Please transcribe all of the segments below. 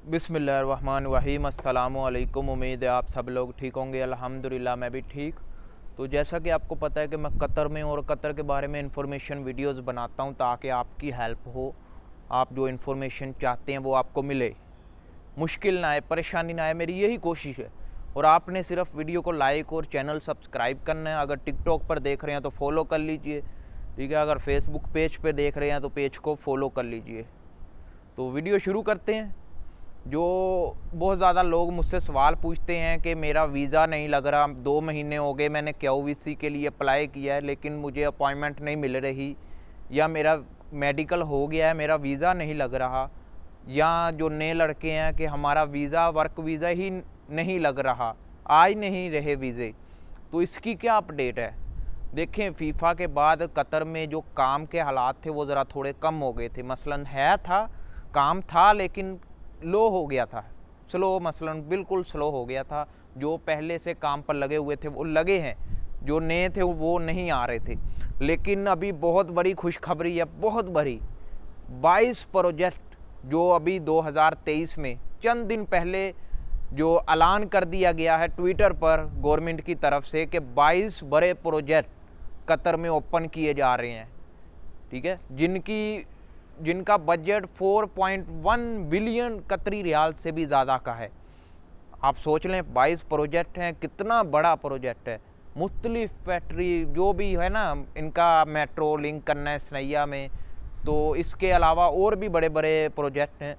बिस्मिल्लाहिर्रहमानिर्रहीम। अस्सलामुअलैकुम। उम्मीद है आप सब लोग ठीक होंगे। अल्हम्दुलिल्लाह मैं भी ठीक। तो जैसा कि आपको पता है कि मैं कतर में और कतर के बारे में इंफॉर्मेशन वीडियोस बनाता हूं ताकि आपकी हेल्प हो, आप जो इंफॉर्मेशन चाहते हैं वो आपको मिले, मुश्किल ना आए, परेशानी ना आए, मेरी यही कोशिश है। और आपने सिर्फ वीडियो को लाइक और चैनल सब्सक्राइब करना है। अगर टिकटॉक पर देख रहे हैं तो फॉलो कर लीजिए, ठीक है। अगर फेसबुक पेज पे देख रहे हैं तो पेज को फॉलो कर लीजिए। तो वीडियो शुरू करते हैं। जो बहुत ज़्यादा लोग मुझसे सवाल पूछते हैं कि मेरा वीज़ा नहीं लग रहा, 2 महीने हो गए मैंने QVC के लिए अप्लाई किया है लेकिन मुझे अपॉइंटमेंट नहीं मिल रही, या मेरा मेडिकल हो गया है मेरा वीज़ा नहीं लग रहा, या जो नए लड़के हैं कि हमारा वीज़ा वर्क वीज़ा ही नहीं लग रहा, आ ही नहीं रहे वीज़े। तो इसकी क्या अपडेट है? देखें, फीफा के बाद कतर में जो काम के हालात थे वो ज़रा थोड़े कम हो गए थे। मसलन काम था लेकिन लो हो गया था, स्लो, मसलन बिल्कुल स्लो हो गया था। जो पहले से काम पर लगे हुए थे वो लगे हैं, जो नए थे वो नहीं आ रहे थे। लेकिन अभी बहुत बड़ी खुशखबरी है, बहुत बड़ी। 22 प्रोजेक्ट जो अभी 2023 में चंद दिन पहले जो ऐलान कर दिया गया है ट्विटर पर गवर्नमेंट की तरफ से कि 22 बड़े प्रोजेक्ट कतर में ओपन किए जा रहे हैं, ठीक है, जिनका बजट 4.1 बिलियन कतरी रियाल से भी ज़्यादा का है। आप सोच लें 22 प्रोजेक्ट हैं, कितना बड़ा प्रोजेक्ट है। मुख्तलिफ फैक्ट्री जो भी है ना, इनका मेट्रो लिंक करना है सनैया में, तो इसके अलावा और भी बड़े बड़े प्रोजेक्ट हैं।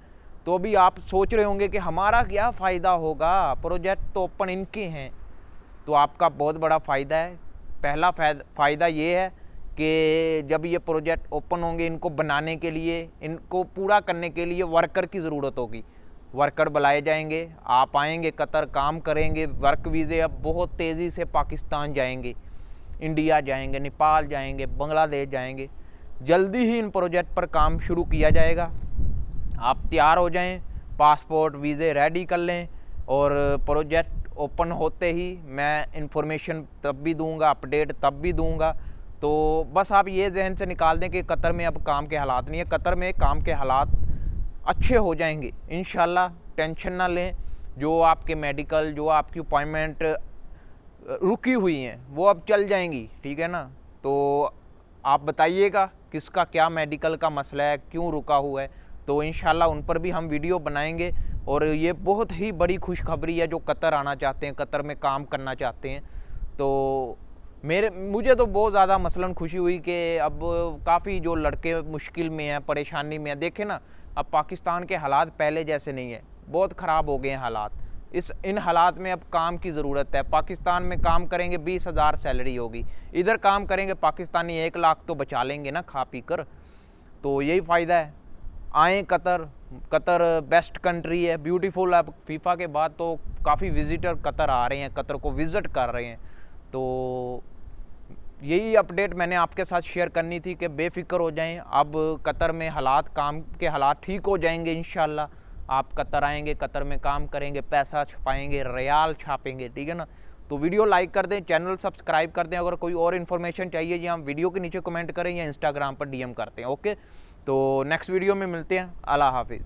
तो अभी आप सोच रहे होंगे कि हमारा क्या फ़ायदा होगा, प्रोजेक्ट तो ओपन इनके हैं। तो आपका बहुत बड़ा फ़ायदा है। पहला फ़ायदा ये है कि जब ये प्रोजेक्ट ओपन होंगे, इनको बनाने के लिए, इनको पूरा करने के लिए वर्कर की ज़रूरत होगी। वर्कर बुलाए जाएंगे, आप आएंगे कतर, काम करेंगे। वर्क वीज़े अब बहुत तेज़ी से पाकिस्तान जाएंगे, इंडिया जाएंगे, नेपाल जाएंगे, बांग्लादेश जाएंगे। जल्दी ही इन प्रोजेक्ट पर काम शुरू किया जाएगा। आप तैयार हो जाएं, पासपोर्ट वीज़े रेडी कर लें, और प्रोजेक्ट ओपन होते ही मैं इंफॉर्मेशन तब भी दूंगा, अपडेट तब भी दूंगा। तो बस आप ये जहन से निकाल दें कि कतर में अब काम के हालात नहीं है। कतर में काम के हालात अच्छे हो जाएंगे इंशाल्लाह, टेंशन ना लें। जो आपके मेडिकल, जो आपकी अपॉइंटमेंट रुकी हुई हैं वो अब चल जाएंगी, ठीक है ना। तो आप बताइएगा किसका क्या मेडिकल का मसला है, क्यों रुका हुआ है, तो इंशाल्लाह उन पर भी हम वीडियो बनाएंगे। और ये बहुत ही बड़ी खुशखबरी है जो कतर आना चाहते हैं, कतर में काम करना चाहते हैं। तो मुझे तो बहुत ज़्यादा मसलन खुशी हुई कि अब काफ़ी जो लड़के मुश्किल में हैं, परेशानी में हैं। देखें ना, अब पाकिस्तान के हालात पहले जैसे नहीं है, बहुत ख़राब हो गए हैं हालात। इन हालात में अब काम की ज़रूरत है। पाकिस्तान में काम करेंगे 20,000 सैलरी होगी, इधर काम करेंगे पाकिस्तानी 1 लाख तो बचा लेंगे ना खा पी कर। तो यही फ़ायदा है। आएँ कतर, कतर बेस्ट कंट्री है, ब्यूटीफुल। अब फीफा के बाद तो काफ़ी विज़िटर कतर आ रहे हैं, कतर को विज़िट कर रहे हैं। तो यही अपडेट मैंने आपके साथ शेयर करनी थी कि बेफिक्र हो जाएं। अब कतर में काम के हालात ठीक हो जाएंगे इंशाल्लाह। आप कतर आएंगे, कतर में काम करेंगे, पैसा छपाएंगे, रियाल छापेंगे, ठीक है ना। तो वीडियो लाइक कर दें, चैनल सब्सक्राइब कर दें। अगर कोई और इन्फॉर्मेशन चाहिए जी, हम वीडियो के नीचे कमेंट करें या इंस्टाग्राम पर DM करते हैं। ओके, तो नेक्स्ट वीडियो में मिलते हैं। अल्लाह हाफिज़।